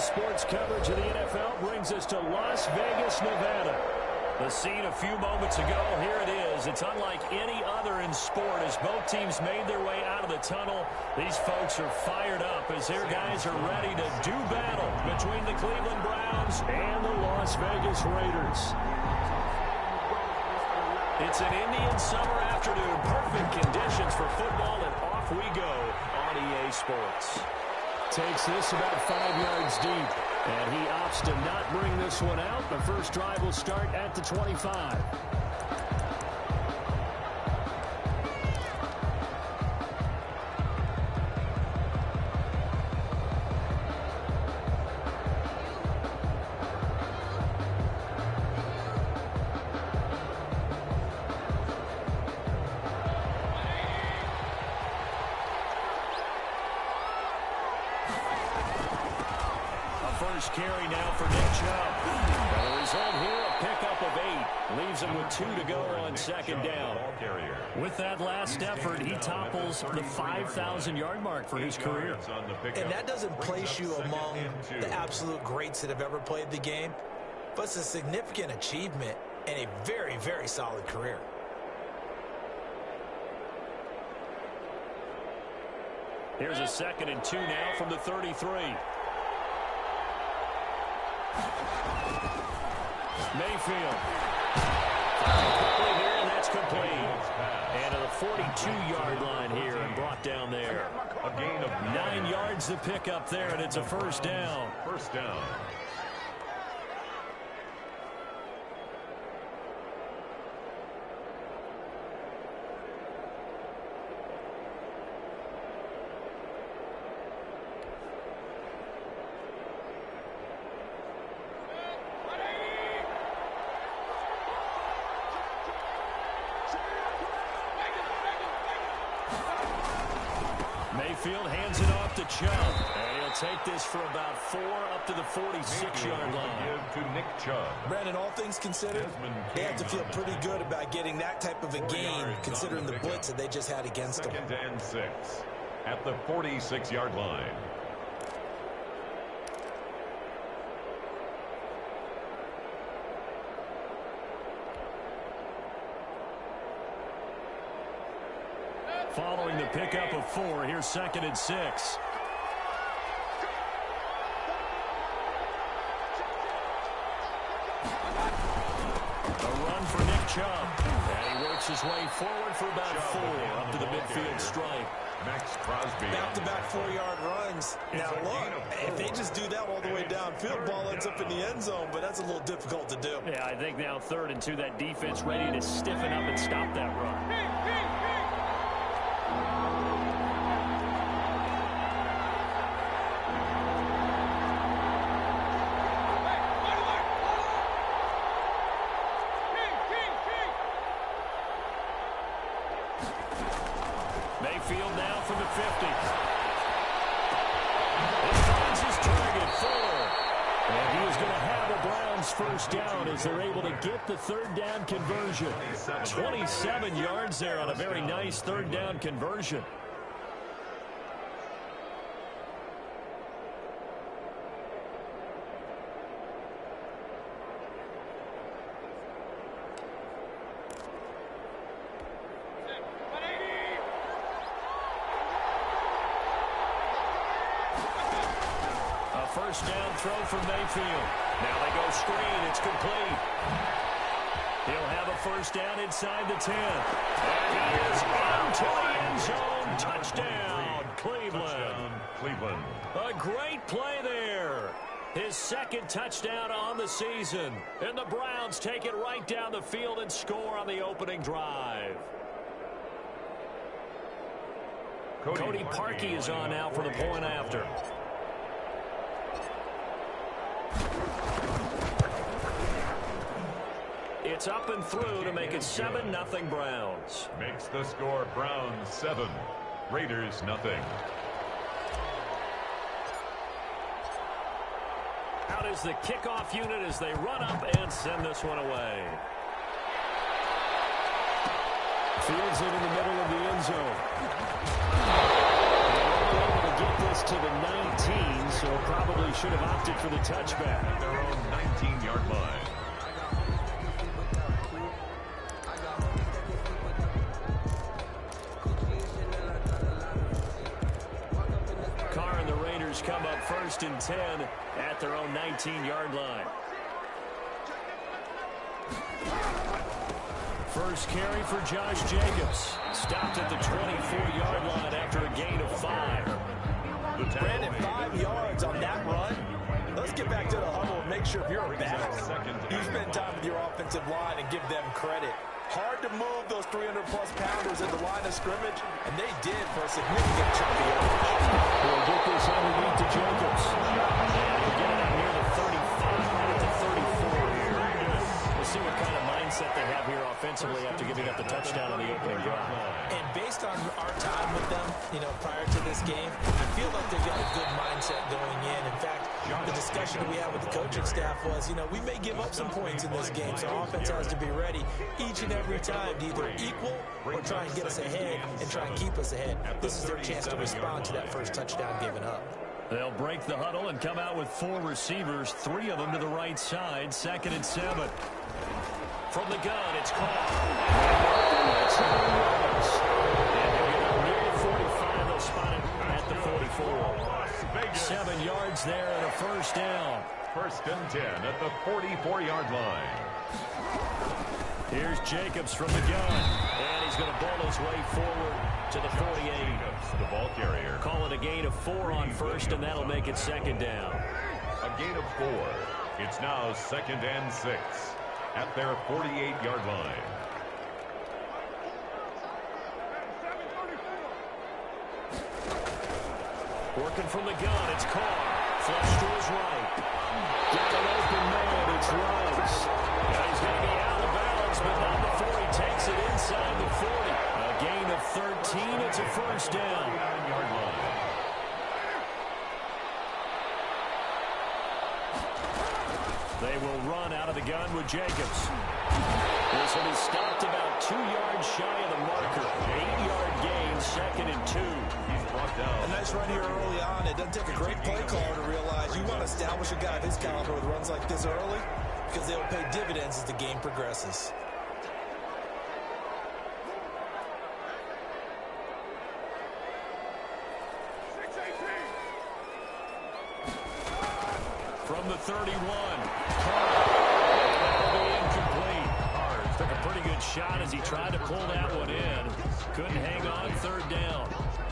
sports coverage of the NFL brings us to Las Vegas, Nevada. The scene a few moments ago, here it is. It's unlike any other in sport as both teams made their way out of the tunnel. These folks are fired up as their guys are ready to do battle between the Cleveland Browns and the Las Vegas Raiders. It's an Indian summer afternoon. Perfect conditions for football, and off we go on EA Sports. Takes this about 5 yards deep, and he opts to not bring this one out. The first drive will start at the 25. First carry now for Nick Chubb. The result here, a pickup of 8. Leaves him with 2 to go on second down. With that last effort, he topples the 5,000-yard mark for his career. And that doesn't place you among the absolute greats that have ever played the game, but it's a significant achievement and a very, very solid career. Here's a 2nd and 2 now from the 33. Mayfield. Quickly here, and that's complete. And to the 42-yard line here and brought down there. A gain of 9 yards to pick up there, and it's a first down. First down. Mayfield hands it off to Chubb. And he'll take this for about 4 up to the 46-yard line. To Nick Chubb. Brandon, all things considered, they have to feel pretty good about getting that type of a gain considering the blitz that they just had against them. 2nd and 6 at the 46-yard line. Following the pickup of 4, here's 2nd and 6. A run for Nick Chubb. And he works his way forward for about 4 up to the midfield stripe. Max Crosby. Back-to-back 4-yard runs. Now, look, if they just do that all the way downfield, ball ends up in the end zone, but that's a little difficult to do. Yeah, I think now 3rd and 2, that defense ready to stiffen up and stop that run. Mayfield now from the 50. This finds his target, Fuller. And he is going to have a Browns first down as they're able to get the 3rd down conversion. 27 yards there on a very nice 3rd down conversion. First down throw for Mayfield. Now they go screen. It's complete. He'll have a first down inside the 10. And he is into the end zone. Touchdown, Cleveland. Touchdown, Cleveland. A great play there. His 2nd touchdown on the season. And the Browns take it right down the field and score on the opening drive. Cody Parkey is on now for the point after. It's up and through to make it 7-0 Browns. Makes the score Browns 7, Raiders nothing. Out is the kickoff unit as they run up and send this one away. Fields it in the middle of the end zone. Able to get this gets to the 19, so probably should have opted for the touchback. At their own 19-yard line. Carr and the Raiders come up 1st and 10 at their own 19-yard line. First carry for Josh Jacobs. Stopped at the 24-yard line after a gain of 5. Brandon, 5 yards on that run. Let's get back to the huddle and make sure if you're a back, you spend time with your offensive line and give them credit. Hard to move those 300-plus pounders at the line of scrimmage, and they did for a significant chunk of yardage. We'll get this underneath to Jacobs. And we'll get it out near the 35 at the 34 here. We'll see what kind of mindset they have here offensively after giving up the touchdown on the opening drive. And based on our time with them, prior to this game, I feel like they've got a good mindset going in. In fact, the discussion we had with the coaching staff was, we may give up some points in this game, so offense has to be ready each and every time to either equal or try and get us ahead and try and keep us ahead. This is their chance to respond to that first touchdown given up. They'll break the huddle and come out with 4 receivers, 3 of them to the right side, 2nd and 7. From the gun, it's caught. And they'll get out near the 45. They'll spot it at the 44. 7 yards there and a first down. 1st and 10 at the 44-yard line. Here's Jacobs from the gun. And he's going to bowl his way forward to the 48. Jacobs, the ball carrier. Call it a gain of 4 on first, and that'll make it 2nd down. A gain of 4. It's now 2nd and 6 at their 48-yard line. Working from the gun, it's Carr. Flush to his right. Got an open man, it's Rice. Now he's going to be out of bounds, but not before he takes it inside the 40. A gain of 13, it's a first down. 49-yard line. They will run out of the gun with Jacobs. This will be stopped about 2 yards shy of the marker. 8-yard gain, 2nd and 2. He's brought down. A nice run here early on. It doesn't take a great play caller to realize you want to establish a guy of his caliber with runs like this early because they'll pay dividends as the game progresses. From the 31, that'll be incomplete. Took a pretty good shot as he tried to pull that one in. Couldn't hang on, 3rd down.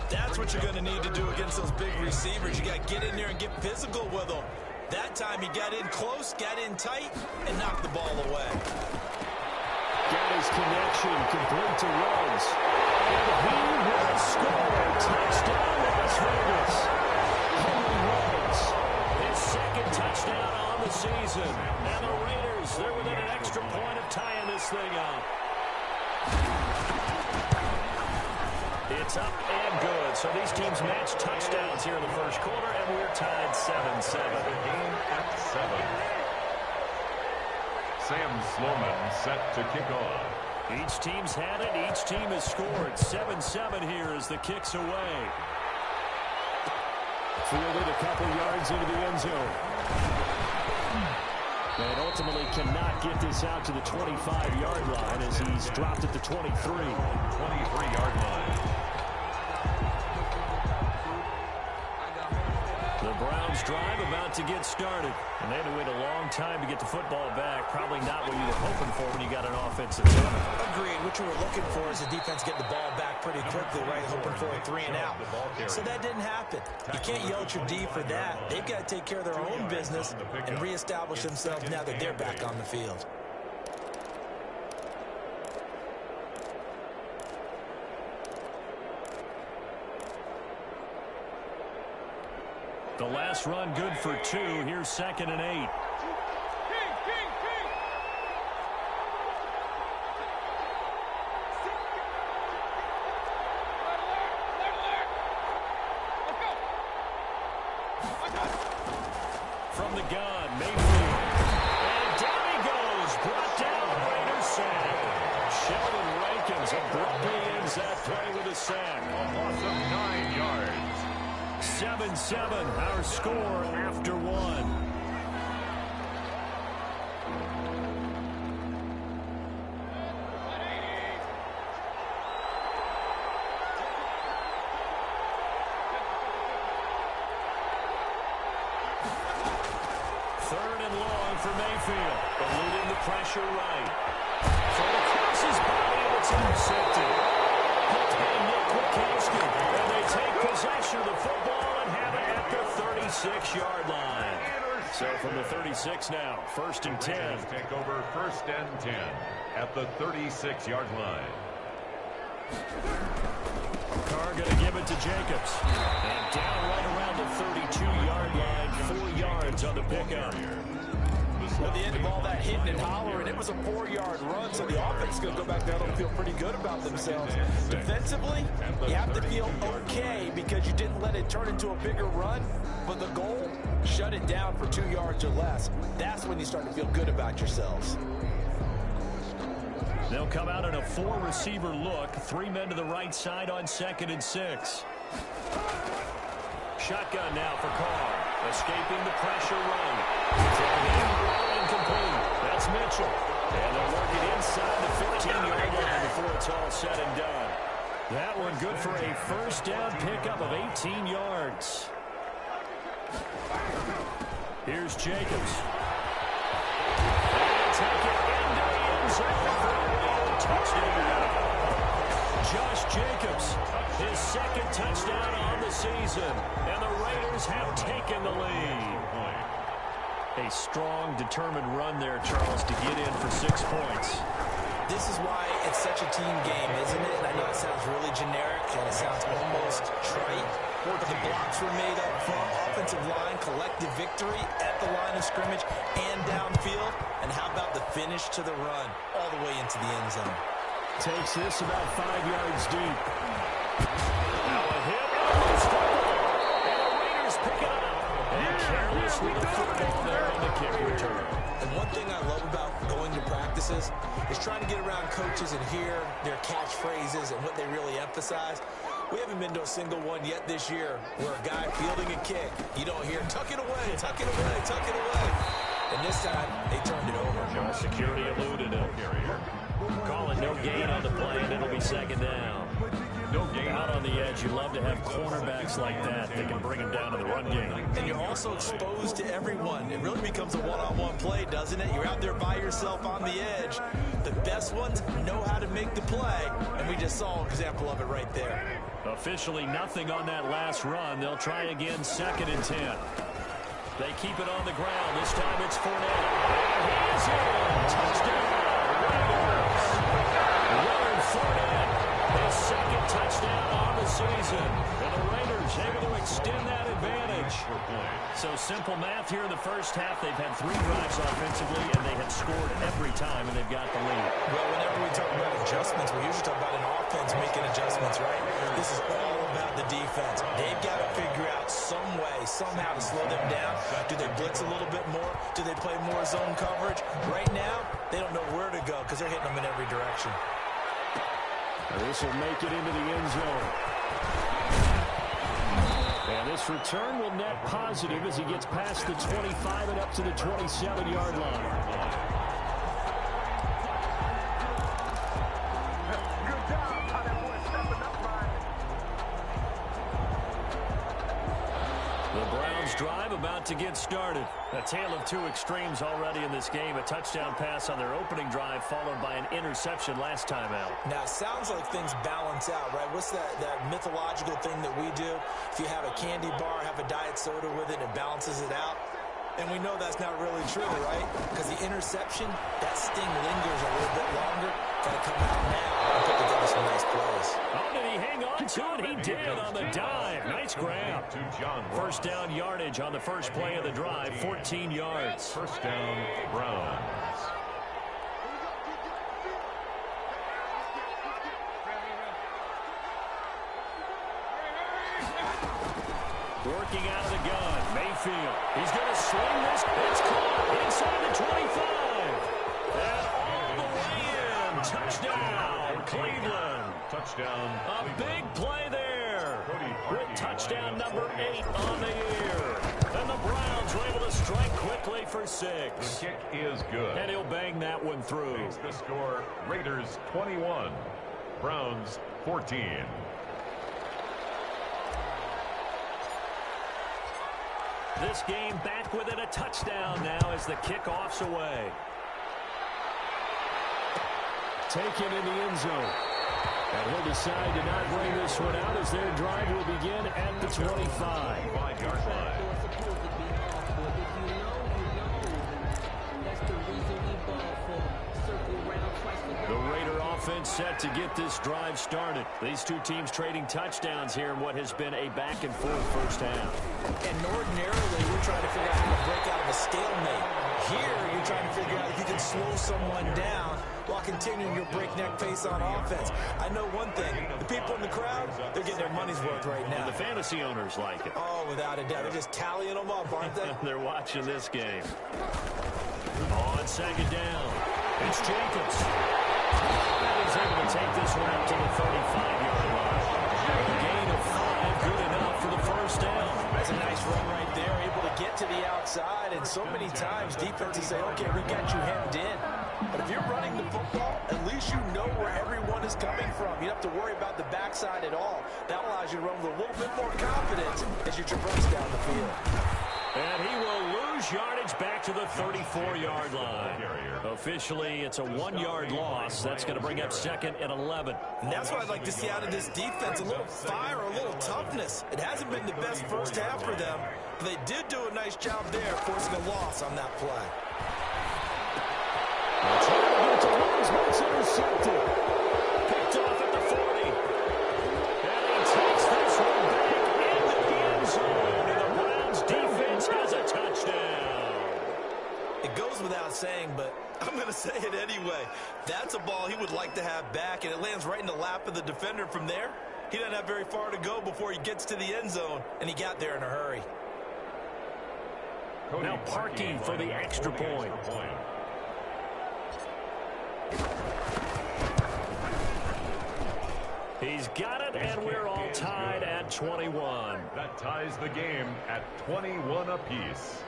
That's what you're going to need to do against those big receivers. You got to get in there and get physical with them. That time he got in close, got in tight, and knocked the ball away. Got his connection complete to Rhodes. And he will score. Touchdown, Las Vegas. Henry Rhodes. His 2nd touchdown on the season. And the Raiders, they're within an extra point of tying this thing up. It's up and good. So these teams match touchdowns here in the first quarter, and we're tied 7-7. The game at 7. Sam Sloman set to kick off. Each team's had it. Each team has scored. 7-7 here as the kick's away. Fielded a couple yards into the end zone. And ultimately cannot get this out to the 25-yard line as he's dropped at the 23. 23-yard line. The Browns drive about to get started. And they had to wait a long time to get the football back. Probably not what you were hoping for when you got an offensive zone. Agreed. What you were looking for is the defense getting the ball back pretty quickly, right? Hoping for a 3 and out. So that didn't happen. You can't yell at your D for that. They've got to take care of their own business and reestablish themselves now that they're back on the field. The last run good for 2. Here's 2nd and 8. From the gun, Mayfield. And down he goes. Brought down, Raiders sack. Sheldon Rankins abruptly ends that play with a sack. A loss of 9 yards. 7-7, our score after one. For Mayfield, eluding the pressure right. Throw across his body, and it's intercepted. Hooked by Nick Kwiatkowski, and they take possession of the football and have it at the 36-yard line. So from the 36 now, 1st and 10. Take over 1st and 10 at the 36-yard line. Carr going to give it to Jacobs. And down right around the 32-yard line, 4 yards on the pickup. At the end of all that hitting and hollering, it was a 4-yard run, so the offense is going to go back down and feel pretty good about themselves. Defensively, you have to feel okay because you didn't let it turn into a bigger run, but the goal, shut it down for 2 yards or less. That's when you start to feel good about yourselves. They'll come out in a 4-receiver look, 3 men to the right side on 2nd and 6. Shotgun now for Carr. Escaping the pressure right. Incomplete. That's Mitchell. And they'll work it inside the 15-yard line before it's all said and done. That one good for a 1st down pickup of 18 yards. Here's Jacobs. And take it into the end zone for a touchdown. Josh Jacobs, his 2nd touchdown on the season, and the Raiders have taken the lead. A strong, determined run there, Charles, to get in for 6 points. This is why it's such a team game, isn't it? And I know it sounds really generic, and it sounds almost trite, but the blocks were made up front, offensive line, collective victory at the line of scrimmage and downfield. And how about the finish to the run, all the way into the end zone? Takes this about 5 yards deep. Now a hit. And the Raiders pick it up. And careless with the football there on the kick return. And one thing I love about going to practices is trying to get around coaches and hear their catchphrases and what they really emphasize. We haven't been to a single one yet this year where a guy fielding a kick, you don't hear, tuck it away, tuck it away, tuck it away. And this time, they turned it over. Security eluded him. Calling no gain on the play, and it'll be 2nd down. No gain. Out on the edge, you love to have cornerbacks like that that can bring them down to the run game. And you're also exposed to everyone. It really becomes a one-on-one play, doesn't it? You're out there by yourself on the edge. The best ones know how to make the play, and we just saw an example of it right there. Officially nothing on that last run. They'll try again, 2nd and 10. They keep it on the ground. This time it's Fournette. And he is in. Touchdown. Leonard Fournette, his 2nd touchdown on the season. And the Raiders able to extend that advantage. So simple math here in the first half. They've had 3 drives offensively, and they have scored every time, and they've got the lead. Well, whenever we talk about adjustments, we usually talk about an offense making adjustments, right? This is all about the defense. They've got to figure out some way, somehow to slow them down. Do they blitz a little bit more? Do they play more zone coverage? Right now, they don't know where to go because they're hitting them in every direction. This will make it into the end zone. And this return will net positive as he gets past the 25 and up to the 27-yard line. Drive about to get started. A tale of 2 extremes already in this game. A touchdown pass on their opening drive followed by an interception last time out. Now, it sounds like things balance out, right? What's that mythological thing that we do? If you have a candy bar, have a diet soda with it, it balances it out. And we know that's not really true, right? Because the interception, that sting lingers a little bit longer. Got to come out now and put together some nice plays. Oh, did he hang on to it? He did on the dive. Nice grab. 1st down yardage on the first play of the drive, 14 yards. 1st down, Browns. Working out of the gun, Mayfield. He's going to swing this. It's caught inside the 25. And all the way in. Touchdown, Cleveland. Touchdown. A big play there. With touchdown number 8 on the year. And the Browns were able to strike quickly for 6. The kick is good. And he'll bang that one through. Makes the score Raiders 21, Browns 14. This game back within a touchdown now as the kickoff's away. Taken in the end zone. And he'll decide to not bring this one out as their drive will begin at the 25. 5-yard line. The Raider offense set to get this drive started. These two teams trading touchdowns here in what has been a back-and-forth first half. And ordinarily, we're trying to figure out how to break out of a stalemate. Here, you're trying to figure out if you can slow someone down while continuing your breakneck pace on offense. I know one thing. The people in the crowd, they're getting their money's worth right now. And the fantasy owners like it. Oh, without a doubt. They're just tallying them up, aren't they? They're watching this game. On second down, it's Jacobs. And he's able to take this one out to the 35-yard line. A gain of 5, good enough for the first down. That's a nice run right there, able to get to the outside. And so many times defenses say, okay, we got you hemmed in. But if you're running the football, at least you know where everyone is coming from. You don't have to worry about the backside at all. That allows you to run with a little bit more confidence as you traverse down the field. And he will lose yardage back to the 34-yard line. Officially, it's a 1-yard loss. That's going to bring up second and 11. And that's what I'd like to see out of this defense, a little fire, a little toughness. It hasn't been the best first half for them, but they did do a nice job there, forcing a loss on that play. Trying to get to Lawrence, but it's intercepted. Picked off at the 40. And he takes this one back into the end zone. And the Browns defense has a touchdown. It goes without saying, but I'm going to say it anyway. That's a ball he would like to have back, and it lands right in the lap of the defender from there. He doesn't have very far to go before he gets to the end zone, and he got there in a hurry. Now parking for the extra point. He's got it, and we're all tied at 21. That ties the game at 21 apiece.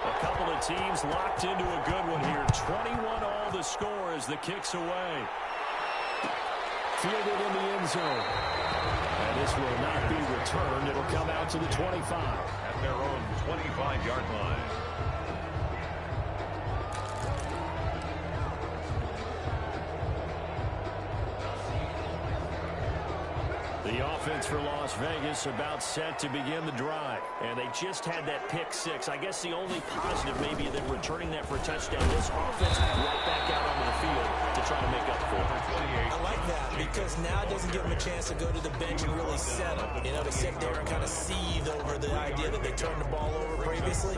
A couple of teams locked into a good one here. 21 all the score as the kick's away. Fielded in the end zone. And this will not be returned. It'll come out to the 25. At their own 25-yard line. The offense for Las Vegas about set to begin the drive. And they just had that pick 6. I guess the only positive maybe that returning that for a touchdown. This offense right back out onto the field to try to make up for it. I like that because now it doesn't give them a chance to go to the bench and really settle. You know, to sit there and kind of seethe over the idea that they turned the ball over previously.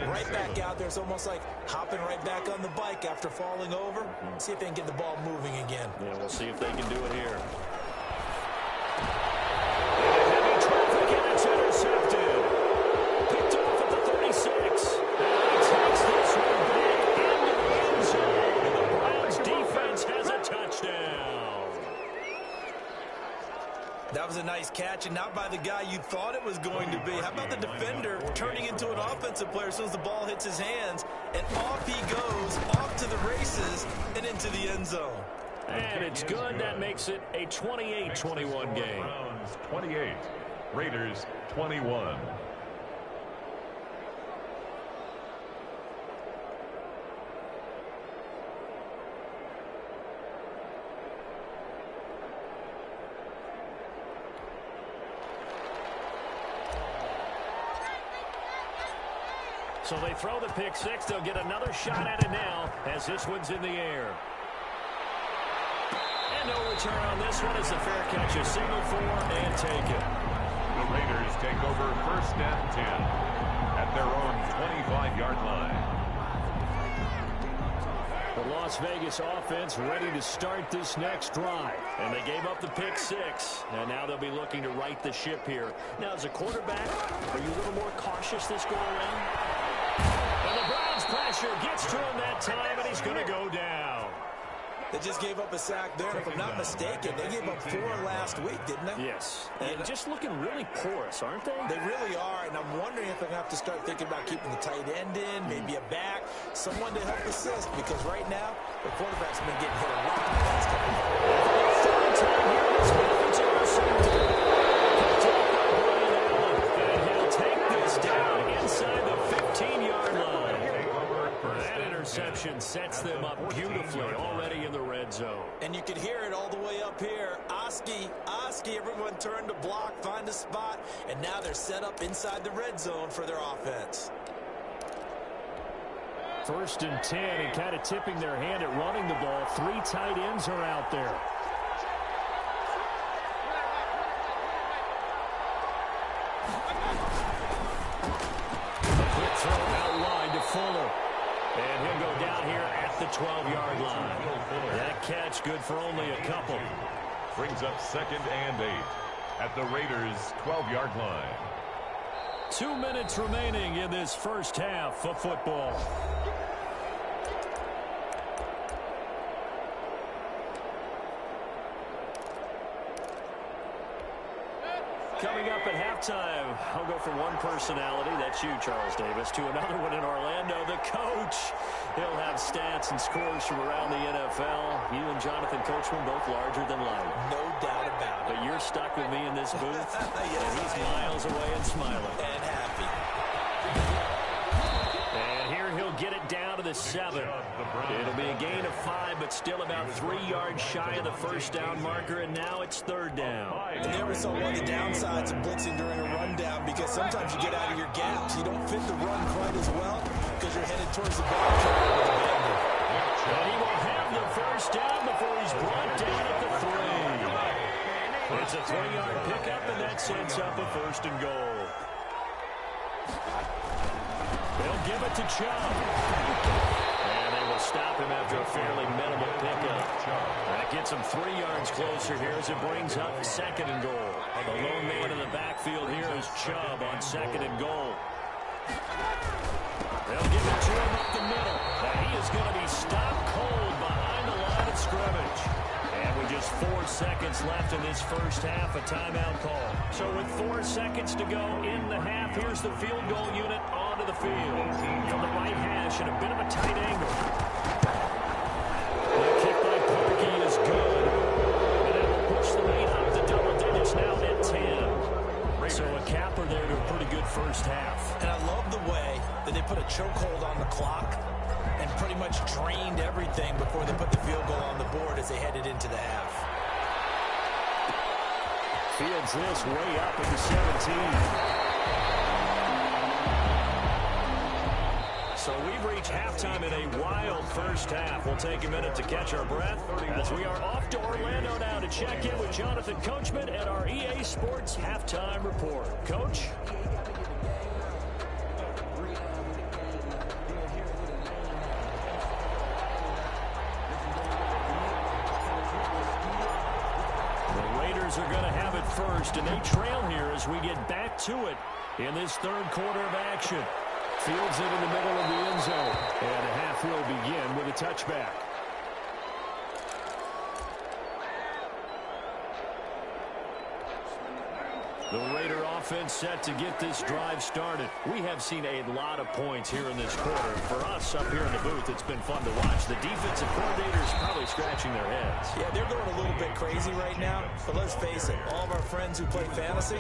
Right back out there. It's almost like hopping right back on the bike after falling over. See if they can get the ball moving again. Yeah, we'll see if they can do it here. Heavy traffic, and it's intercepted. Picked off at the 36. And he takes this one back into the end zone. And the Browns defense has a touchdown. That was a nice catch, and not by the guy you thought it was going to be. How about the defender turning into an offensive player as soon as the ball hits his hands, and off he goes, off to the races, and into the end zone. And it's good. That makes it a 28-21 game. Browns 28, Raiders 21. So they throw the pick 6. They'll get another shot at it now as this one's in the air. And no return on this one as the fair catch is signaled for and taken. The Raiders take over first and 10 at their own 25-yard line. The Las Vegas offense ready to start this next drive. And they gave up the pick 6. And now they'll be looking to right the ship here. Now, as a quarterback, are you a little more cautious this go around? And the Browns press pressure gets to him that time, and he's going to go down. They just gave up a sack there, and if I'm not mistaken, they gave up 4 last week, didn't they? Yes, and just looking really porous, aren't they? They really are, and I'm wondering if I'm going to have to start thinking about keeping the tight end in, maybe a back, someone to help assist, because right now, the quarterback's been getting hit a lot in the last couple of years. Third time here in this half, it's intercepted. Picked off by Brian Allen, and he'll take this down inside the 15-yard line. That interception sets them up beautifully already in the red zone. And you can hear it all the way up here. Oski, everyone turned to block, find a spot, and now they're set up inside the red zone for their offense. 1st and 10, and kind of tipping their hand at running the ball. 3 tight ends are out there. A quick throw out wide to Fuller. And he'll go down here at the 12-yard line. That catch good for only a couple. Brings up 2nd and 8 at the Raiders' 12-yard line. 2 minutes remaining in this first half of football. Coming up at halftime, I'll go from one personality, that's you, Charles Davis, to another one in Orlando, the coach. He'll have stats and scores from around the NFL. You and Jonathan Coachman both larger than life. No doubt about it. But you're stuck with me in this booth, Yes, and he's miles away and smiling. And happy. And here he'll get it down to the 7. It'll be a gain of 5, but still about 3 yards shy of the first down marker, and now it's 3rd down. And there we saw one of the downsides of blitzing during a rundown, because sometimes you get out of your gaps. You don't fit the run quite as well because you're headed towards the ball carrier with a bender. And he will have the first down before he's brought down at the 3. It's a 3-yard pickup, and that sets up a 1st and goal. They'll give it to Chubb. And they will stop him after a fairly minimal pickup. That gets him 3 yards closer here as it brings up 2nd and goal. The lone man in the backfield here is Chubb on 2nd and goal. They'll give it to him up the middle. Now he is going to be stopped cold behind the line of scrimmage. And with just 4 seconds left in this first half, a timeout call. So with 4 seconds to go in the half, here's the field goal unit onto the field. From the right hash at a bit of a tight angle. The kick by Parkey is good. And it will push the lead up to double digits now at 10. So a capper there to a pretty good first half. And I love the way that they put a chokehold on the clock and pretty much drained everything before they put the field goal on the board as they headed into the half. Fields this way up at the 17. So we've reached halftime in a wild first half. We'll take a minute to catch our breath as we are off to Orlando now to check in with Jonathan Coachman at our EA Sports Halftime Report. Coach? Are going to have it first, and they trail here as we get back to it in this 3rd quarter of action. Fields it in the middle of the end zone, and the half will begin with a touchback. The Raider offense set to get this drive started. We have seen a lot of points here in this quarter. For us up here in the booth, it's been fun to watch. The defensive coordinators probably scratching their heads. Yeah, they're going a little bit crazy right now. But let's face it, all of our friends who play fantasy,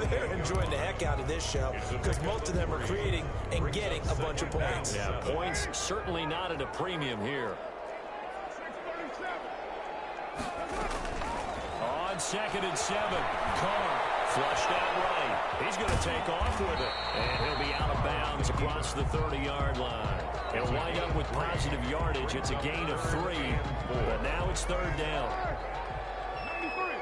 they're enjoying the heck out of this show because most of them are creating and getting a bunch of points. Yeah, points certainly not at a premium here. On 2nd and 7, Carr. Flushed out right. He's going to take off with it. And he'll be out of bounds across the 30-yard line. He'll wind up with positive yardage. It's a gain of 3. But now it's 3rd down. 93.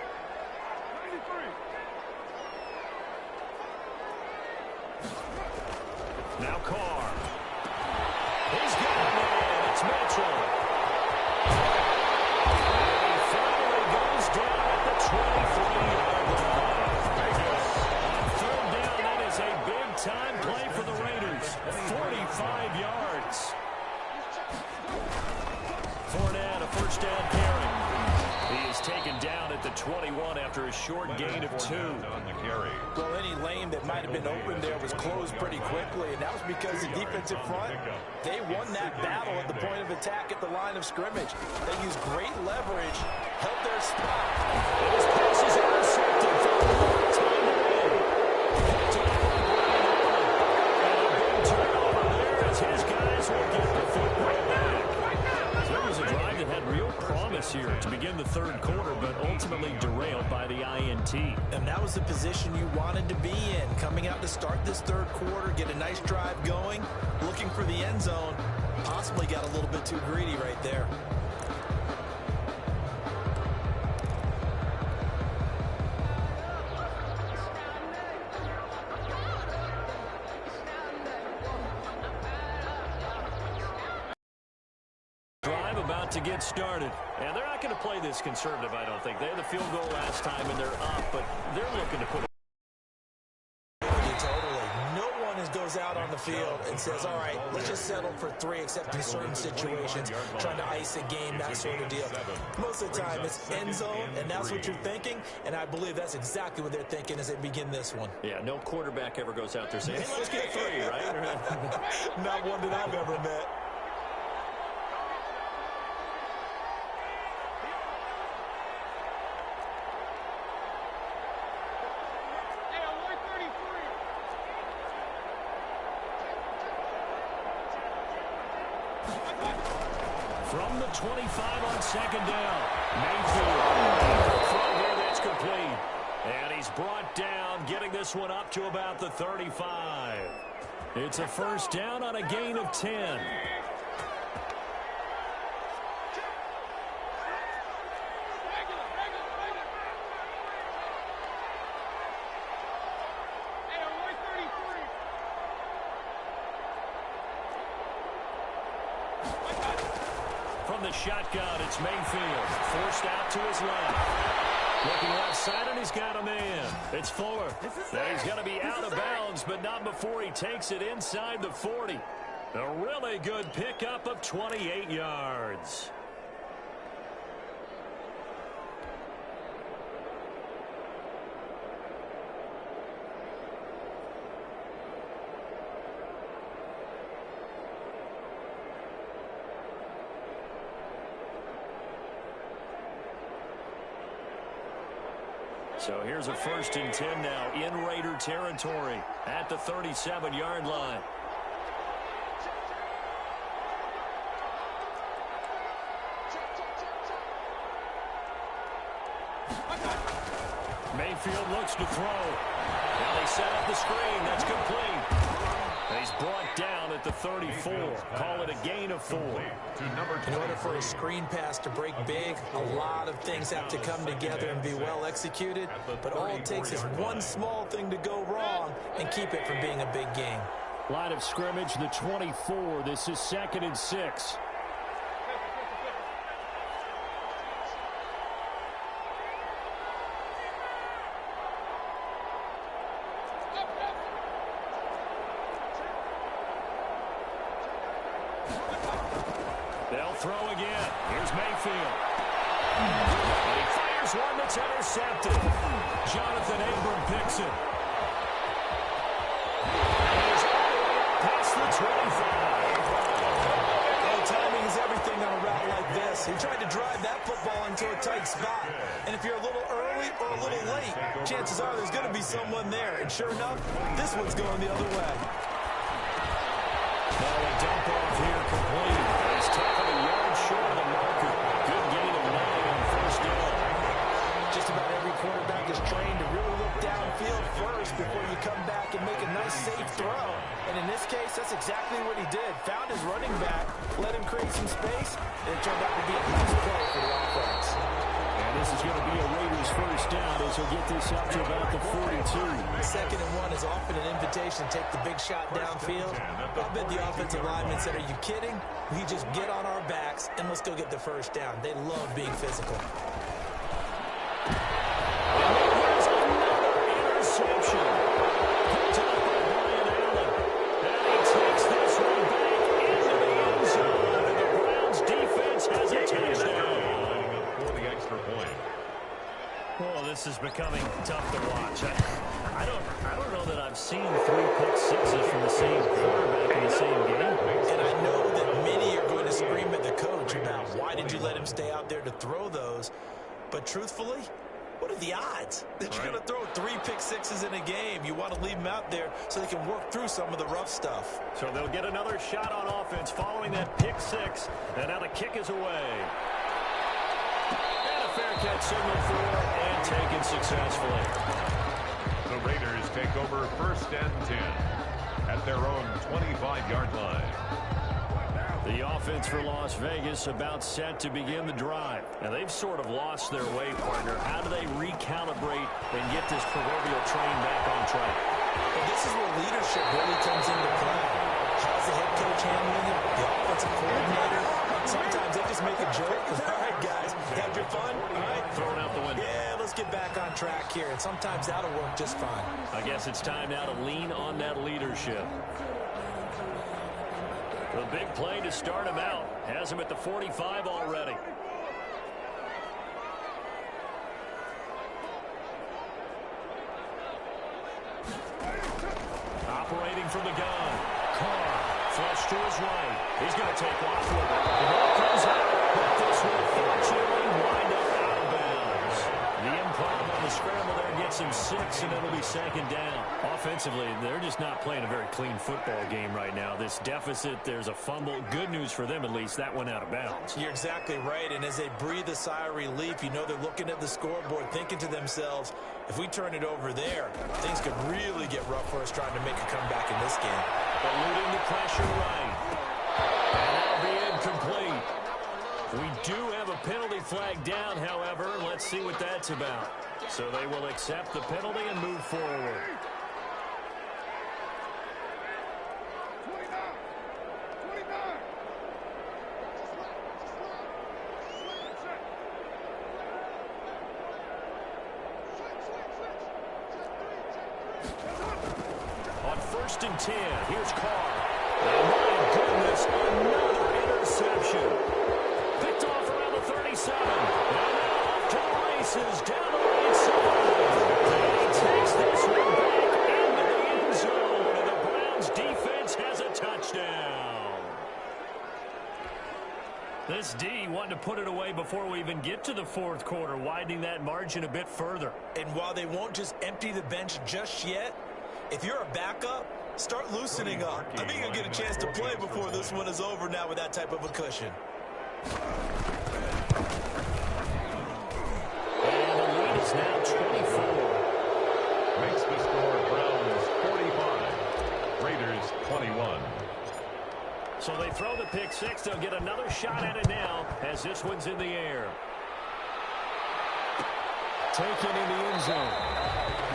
Now Carr. He's got it, man. It's Mitchell. And he finally goes down at the 23-yard line. On 3rd down, that is a big-time play for the Raiders. 5 yards. Fournette, a first down carry. He is taken down at the 21 after a short gain of 2. On the carry. Well, any lane that might have been open there was closed pretty quickly, and that was because the defensive front, they won that battle at the point of attack at the line of scrimmage. They used great leverage, held their spot. And his pass is intercepted for a long time away. And a big turnover there as his guys will get the football back. There was a drive that had real promise here to begin the third quarter, but ultimately derailed by the INT. And that was the position you wanted to be in, coming out to start this third quarter, get a nice drive going, looking for the end zone. Possibly got a little bit too greedy right there. About to get started, and they're not going to play this conservative, I don't think. They had the field goal last time and they're up, but they're looking to put it. Totally. No one goes out on the field and says, all right, let's just settle for 3 except in certain situations, trying to ice a game, that sort of deal. Most of the time it's end zone, and that's what you're thinking, and I believe that's exactly what they're thinking as they begin this one. Yeah, no quarterback ever goes out there saying, hey, let's get 3, right? Not one that I've ever met. From the 25 on second down, Mayfield. Throw here, that's complete. And he's brought down, getting this one up to about the 35. It's a first down on a gain of 10. From the shotgun, it's Mayfield. Forced out to his left. Looking left side, and he's got a man. It's Fuller. Now he's going to be out of bounds, but not before he takes it inside the 40. A really good pickup of 28 yards. So here's a 1st and 10 now in Raider territory at the 37-yard line. Mayfield looks to throw. Now they set up the screen. That's complete. And he's brought down at the 34. Call it a gain of 4. In order for a screen pass to break big, a lot of things have to come together and be well executed. But all it takes is one small thing to go wrong and keep it from being a big game. Line of scrimmage, the 24. This is 2nd and 6. They'll throw again. Here's Mayfield. And he fires one that's intercepted. Jonathan Abram picks it. And he's all the way up past the 25. Well, timing is everything on a route like this. He tried to drive that football into a tight spot. And if you're a little early or a little late, chances are there's going to be someone there. And sure enough, this one's going the other way. Now a dump off here complete. He's taken a yard short of the marker. Good gain of 9 on 1st down. Just about every quarterback is trained to really look downfield first before you come back and make a nice, safe throw. And in this case, that's exactly what he did. Found his running back, let him create some space, and it turned out to be a nice play for the offense. And this is going to be a Raiders first down as he'll get this up to about the 42. 2nd and 1 is often an invitation to take the big shot downfield. I bet the offensive lineman said, are you kidding? We just get on our backs and let's go get the first down. They love being physical. And there's another interception. Picked up by Brian Allen. And he takes this one back This is becoming tough to watch. I don't know that I've seen 3 pick sixes from the same quarterback in the same game. And I know that many are going to scream at the coach about why did you let him stay out there to throw those. But truthfully, what are the odds that you're going to throw 3 pick sixes in a game? You want to leave them out there so they can work through some of the rough stuff. So they'll get another shot on offense following that pick 6. And now the kick is away. And a fair catch signal for and taken successfully. The Raiders take over 1st and 10 at their own 25-yard line. The offense for Las Vegas about set to begin the drive. And they've sort of lost their way, partner. How do they recalibrate and get this proverbial train back on track? Well, this is where leadership really comes into play. How's the head coach handling it? The offensive coordinator? Sometimes they just make a joke. All right, guys, had your fun? All right. Throwing out the window. Yeah, let's get back on track here. And sometimes that'll work just fine. I guess it's time now to lean on that leadership. The big play to start him out. Has him at the 45 already. Operating from the gun. Carr, flush to his right. He's going to take off with it. The ball comes out, but this will fortunately wind up out of bounds. The improv on the scramble there gets him 6, and it'll be 2nd down. Offensively, they're just not playing a very clean football game right now. This deficit, there's a fumble. Good news for them, at least. That went out of bounds. You're exactly right, and as they breathe a sigh of relief, you know they're looking at the scoreboard, thinking to themselves, if we turn it over there, things could really get rough for us trying to make a comeback in this game. Eluding the pressure right. And that'll be incomplete. We do have a penalty flag down, however. Let's see what that's about. So they will accept the penalty and move forward. 29. On 1st and 10, here's Carr. And my goodness, another interception. Picked off around the 37. And now off to the races, down the right side. And he takes this one back into the end zone. And the Browns defense has a touchdown. This D wanted to put it away before we even get to the 4th quarter, widening that margin a bit further. And while they won't just empty the bench just yet, if you're a backup, start loosening up. I think you'll get a chance to play before this one is over now with that type of a cushion. And the lead is now 24. Makes the score Browns 45, Raiders 21. So they throw the pick 6. They'll get another shot at it now as this one's in the air. Taken in the end zone.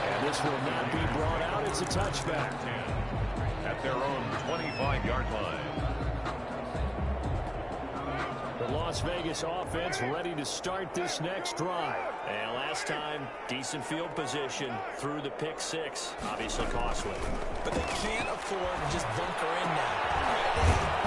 And this will not be brought out. It's a touchback. At their own 25-yard line. The Las Vegas offense ready to start this next drive. And last time, decent field position through the pick 6. Obviously costly. But they can't afford to just bunker in now.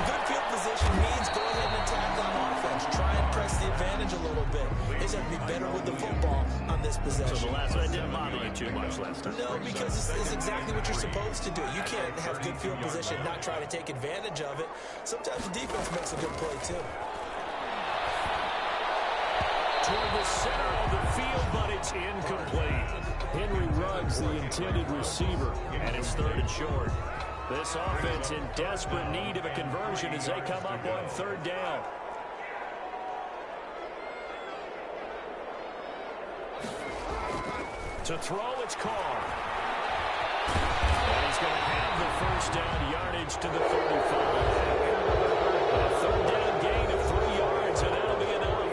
Good field position means go ahead and attack on offense. Try and press the advantage a little bit. They just have to be better with the football on this possession. So the last one didn't bother you too much last time. No, because it's exactly what you're supposed to do. You can't have good field position, not try to take advantage of it. Sometimes the defense makes a good play, too. Toward the center of the field, but it's incomplete. Henry Ruggs, the intended receiver, and it's 3rd and short. This offense in desperate need of a conversion as they come up on 3rd down. To throw, it's Carr. And he's going to have the 1st down, yardage to the 35. A 3rd down gain of 3 yards, and that'll be enough.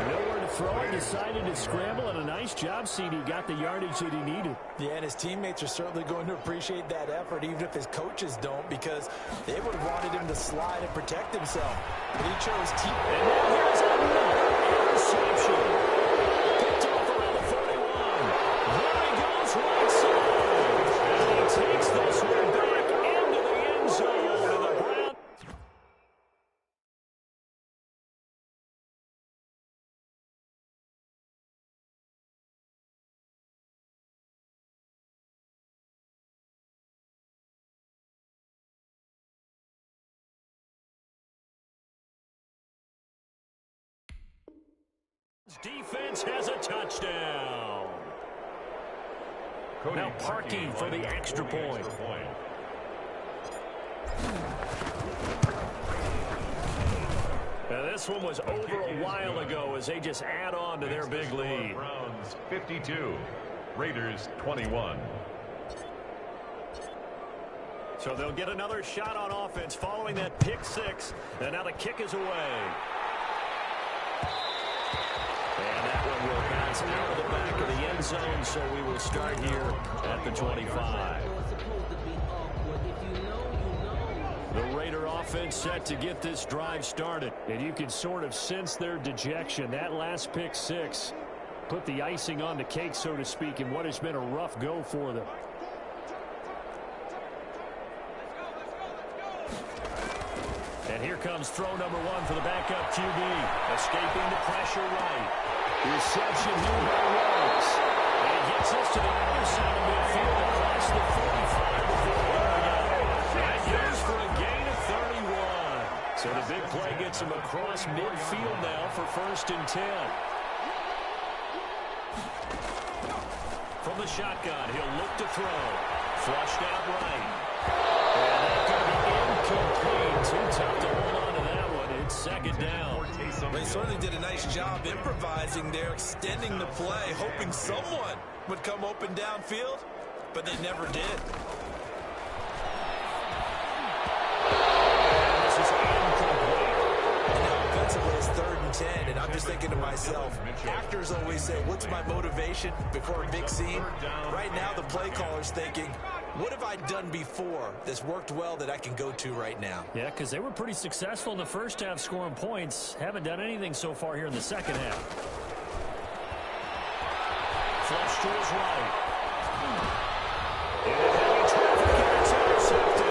Nowhere to throw it, decided to scramble, and a nice job, CD. Got the yardage that he needed. Yeah, and his teammates are certainly going to appreciate that effort, even if his coaches don't, because they would have wanted him to slide and protect himself. But he chose to. And now here's another interception. Defense has a touchdown. Now parking for the extra point. Now this one was over a while ago as they just add on to their big lead. Browns 52, Raiders 21. So they'll get another shot on offense following that pick six. And now the kick is away. And that one will bounce out of the back of the end zone, so we will start here at the 25. The Raider offense set to get this drive started. And you can sort of sense their dejection. That last pick six put the icing on the cake, so to speak, in what has been a rough go for them. And here comes throw number one for the backup QB. Escaping the pressure right. Reception here by Rhodes. And he gets this to the other side of midfield across the 45 before going out. That goes for a gain of 31. So the big play gets him across midfield now for 1st and 10. From the shotgun, he'll look to throw. Flushed out right. And that's going to be incomplete. Too tough to hold on to that one. It's 2nd down. They certainly did a nice job improvising there, extending the play, hoping someone would come open downfield, but they never did. This is incomplete. Now, offensively, it's 3rd and 10, and I'm just thinking to myself, actors always say, what's my motivation before a big scene? Right now, the play caller's thinking, what have I done before that's worked well that I can go to right now? Yeah, because they were pretty successful in the first half scoring points. Haven't done anything so far here in the second half. Flush to his right. And heavy traffic, and it's intercepted.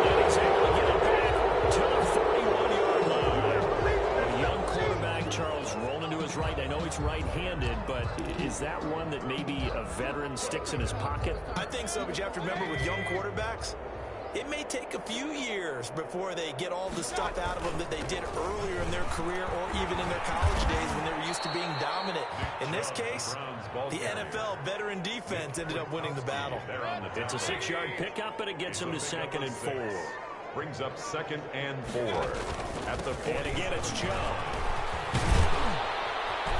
And he's able to get it back to the 31-yard line. A young quarterback, Charles, rolling to his right. I know he's right-handed, but is that one that maybe a veteran sticks in his pocket? I think so, but you have to remember with young quarterbacks, it may take a few years before they get all the stuff out of them that they did earlier in their career or even in their college days when they were used to being dominant. In this case, the NFL veteran defense ended up winning the battle. It's a 6-yard pickup, but it gets them to 2nd and 4. Brings up 2nd and 4 at the 40. And again, it's Joe.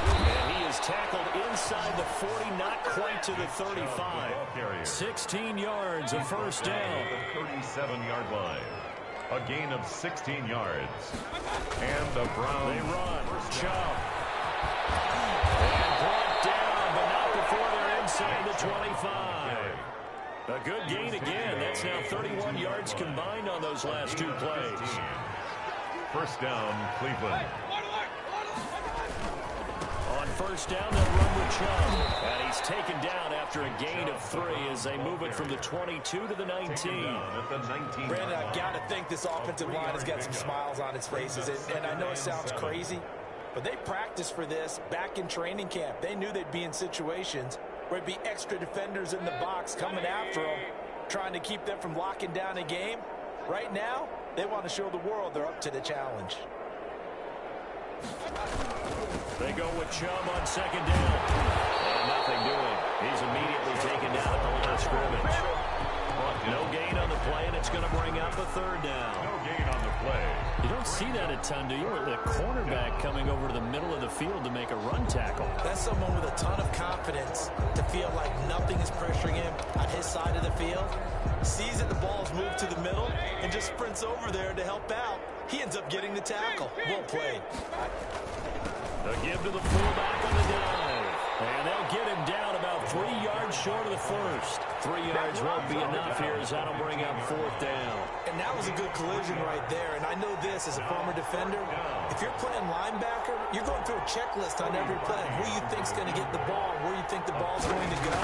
And he is tackled inside the 40, not quite to the 35. 16 yards, a 1st down. The 37-yard line. A gain of 16 yards. And the Browns. They run. Chubb. And brought down, but not before they're inside the 25. A good gain again. That's now 31 yards combined on those last 2 plays. 1st down, Cleveland. On 1st down, they'll run with Chubb. And he's taken down after a gain of 3 as they move it from the 22 to the 19. Brandon, I've got to think this offensive line has got some smiles on its faces. And I know it sounds crazy, but they practiced for this back in training camp. They knew they'd be in situations where it'd be extra defenders in the box coming after them, trying to keep them from locking down a game. Right now, they want to show the world they're up to the challenge. They go with Chubb on 2nd down. And nothing doing. He's immediately taken down at the line of scrimmage. No gain on the play, and it's going to bring up a 3rd down. No gain on the play. You don't see that a ton, do you? The cornerback coming over to the middle of the field to make a run tackle. That's someone with a ton of confidence to feel like nothing is pressuring him on his side of the field. Sees that the ball's moved to the middle and just sprints over there to help out. He ends up getting the tackle. Well played. They'll give to the fullback on the dive. And they'll get him down about 3 yards short of the first. 3 yards won't be enough here as that'll bring up 4th down. And that was a good collision right there. And I know this as a former defender. If you're playing linebacker, you're going through a checklist on every play. Who you think's going to get the ball, where you think the ball's going to go.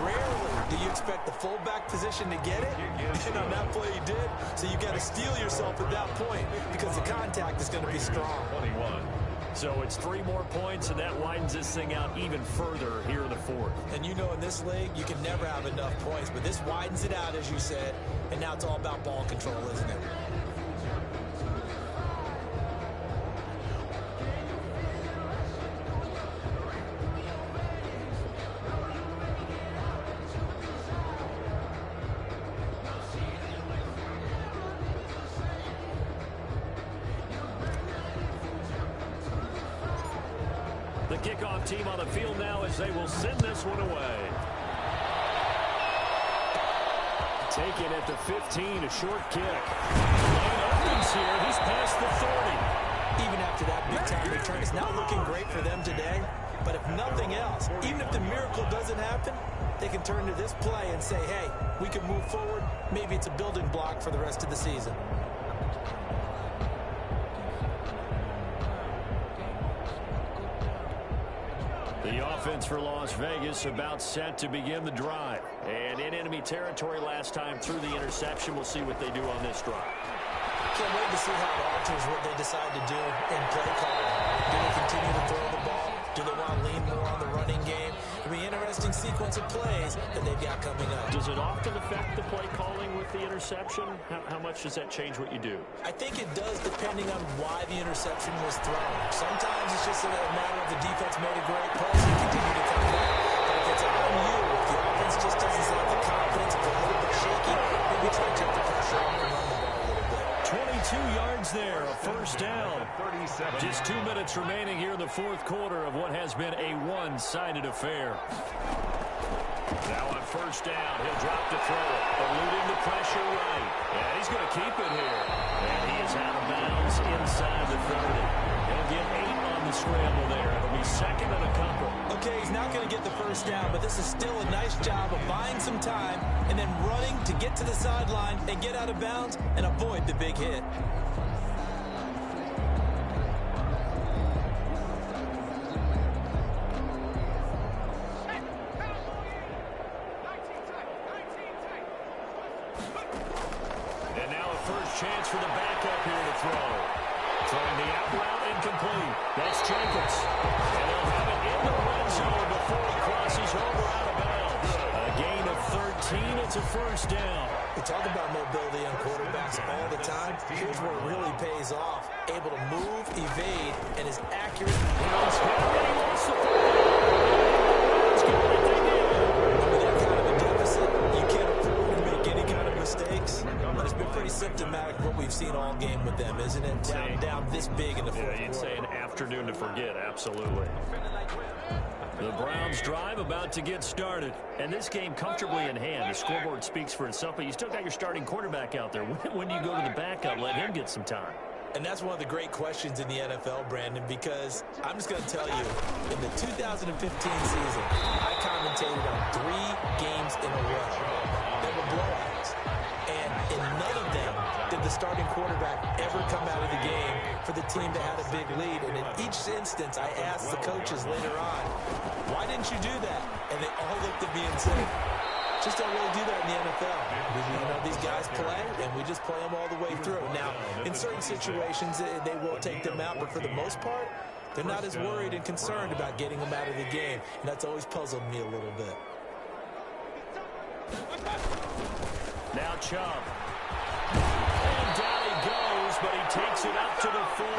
Rarely do you expect the fullback position to get it. And on that play he did. So you got to steel yourself at that point because the contact is going to be strong. 21. So it's 3 more points, and that widens this thing out even further here in the 4th. And you know in this league, you can never have enough points, but this widens it out, as you said, and now it's all about ball control, isn't it? kickoff team on the field now as they will send this one away. Taken at the 15, a short kick. And opens here. He's past the 30. Even after that big-time return, it's not looking great for them today. But if nothing else, even if the miracle doesn't happen, they can turn to this play and say, hey, we can move forward. Maybe it's a building block for the rest of the season. The offense for Las Vegas about set to begin the drive. And in enemy territory last time through the interception. We'll see what they do on this drive. Can't wait to see how it alters what they decide to do in play calling. Do they continue to throw the ball? Do they want to lean more on the running game? It'll be an interesting sequence of plays that they've got coming up. Does it often affect the play calling with the interception? How much does that change what you do? I think it does depending on why the interception was thrown. Sometimes it's just a matter of the defense made a great play, so you continue to come back. But if it's on you, if the offense just doesn't have the confidence, if they're a little bit shaky, maybe try to take the pressure off and run the ball a little bit. 22 yards there, a first down. Just 2 minutes remaining here in the fourth quarter of what has been a one-sided affair. Now on first down, he'll drop to throw it, eluding the pressure right. And he's going to keep it here. And he is out of bounds inside the 30. He'll get 8 on the scramble there. It'll be second and a couple. Okay, he's not going to get the first down, but this is still a nice job of buying some time and then running to get to the sideline and get out of bounds and avoid the big hit. And now a first chance for the backup here to throw. Throwing the out route incomplete. That's Jenkins. And they'll have it in the red zone before he crosses over out of bounds. A gain of 13. It's a first down. We talk about mobility on quarterbacks all the time. Here's where it really pays off. Able to move, evade, and is accurate. Browns hit him, and he lost the Browns get what they did. With that kind of a deficit, you can't afford to make any kind of mistakes. But it's been pretty symptomatic of what we've seen all game with them, isn't it? Down this big in the fourth quarter. You'd say an afternoon to forget, absolutely. The Browns drive about to get started. And this game comfortably in hand. The scoreboard speaks for itself, but you still got your starting quarterback out there. When do you go to the backup, let him get some time? And that's one of the great questions in the NFL, Brandon, because I'm just going to tell you, in the 2015 season, I commentated on 3 games in a row that were blowouts. And in none of them did the starting quarterback ever come out of the game for the team that had a big lead. And in each instance, I asked the coaches later on, why didn't you do that? And they all looked at me and said, just don't really do that in the NFL. You know, these guys play, and we just play them all the way through. Now, in certain situations, they will take them out, but for the most part, they're not as worried and concerned about getting them out of the game, and that's always puzzled me a little bit. Now Chubb. And down he goes, but he takes it up to the 40.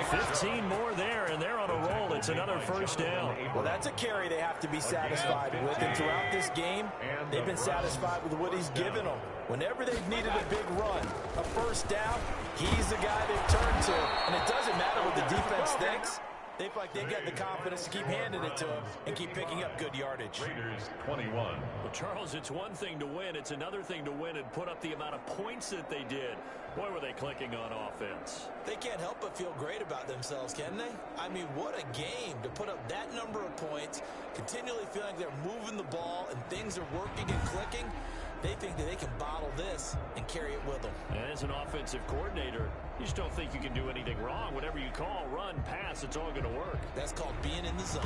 15 more there, and they're on a roll. It's another first down. Well, that's a carry they have to be satisfied with, and throughout this game, they've been satisfied with what he's given them. Whenever they've needed a big run, a first down, he's the guy they've turned to, and it doesn't matter what the defense thinks. They feel like they've got the confidence to keep handing it to him and keep picking up good yardage. Raiders 21. Well, Charles, it's one thing to win. It's another thing to win and put up the amount of points that they did. Boy, were they clicking on offense. They can't help but feel great about themselves, can they? I mean, what a game to put up that number of points, continually feeling like they're moving the ball and things are working and clicking. They think that they can bottle this and carry it with them. And as an offensive coordinator, you just don't think you can do anything wrong. Whatever you call, run, pass, it's all going to work. That's called being in the zone.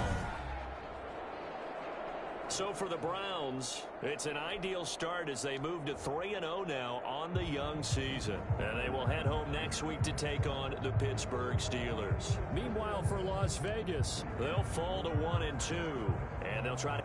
So for the Browns, it's an ideal start as they move to 3-0 now on the young season. And they will head home next week to take on the Pittsburgh Steelers. Meanwhile, for Las Vegas, they'll fall to 1-2. And they'll try to